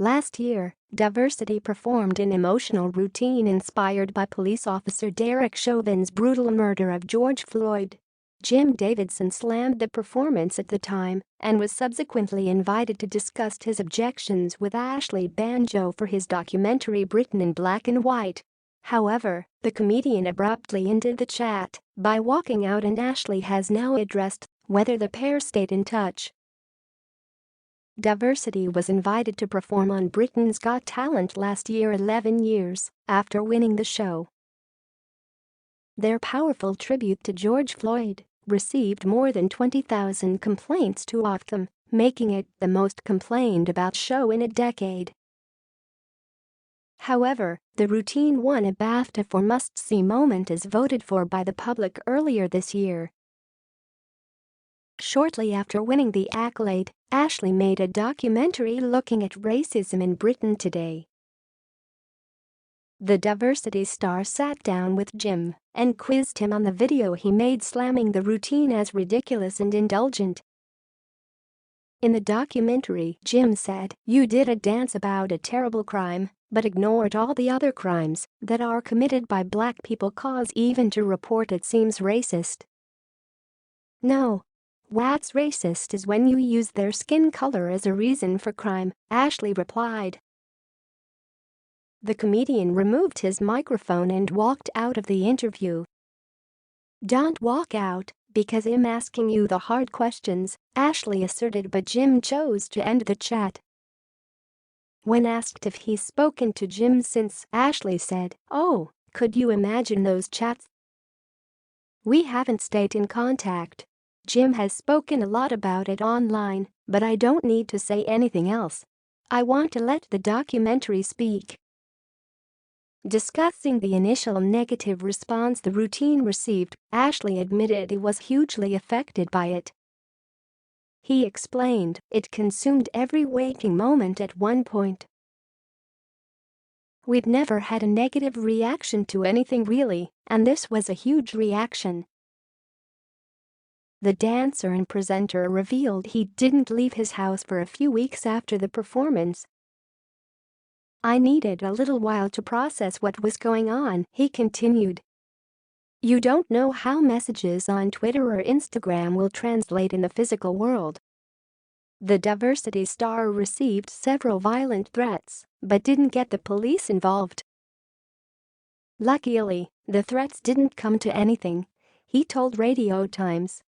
Last year, Diversity performed an emotional routine inspired by police officer Derek Chauvin's brutal murder of George Floyd. Jim Davidson slammed the performance at the time and was subsequently invited to discuss his objections with Ashley Banjo for his documentary Britain in Black and White. However, the comedian abruptly ended the chat by walking out, and Ashley has now addressed whether the pair stayed in touch. Diversity was invited to perform on Britain's Got Talent last year, 11 years after winning the show. Their powerful tribute to George Floyd received more than 20,000 complaints to watch them, making it the most complained about show in a decade. However, the routine won a BAFTA for must-see moment as voted for by the public earlier this year. Shortly after winning the accolade, Ashley made a documentary looking at racism in Britain today. The Diversity star sat down with Jim and quizzed him on the video he made, slamming the routine as ridiculous and indulgent. In the documentary, Jim said, "You did a dance about a terrible crime, but ignored all the other crimes that are committed by black people, cause even to report it seems racist." "No. What's racist is when you use their skin color as a reason for crime," Ashley replied. The comedian removed his microphone and walked out of the interview. "Don't walk out, because I'm asking you the hard questions," Ashley asserted, but Jim chose to end the chat. When asked if he's spoken to Jim since, Ashley said, "Oh, could you imagine those chats? We haven't stayed in contact. Jim has spoken a lot about it online, but I don't need to say anything else. I want to let the documentary speak." Discussing the initial negative response the routine received, Ashley admitted he was hugely affected by it. He explained, "It consumed every waking moment at one point. We'd never had a negative reaction to anything really, and this was a huge reaction." The dancer and presenter revealed he didn't leave his house for a few weeks after the performance. "I needed a little while to process what was going on," he continued. "You don't know how messages on Twitter or Instagram will translate in the physical world." The Diversity star received several violent threats but didn't get the police involved. "Luckily, the threats didn't come to anything," he told Radio Times.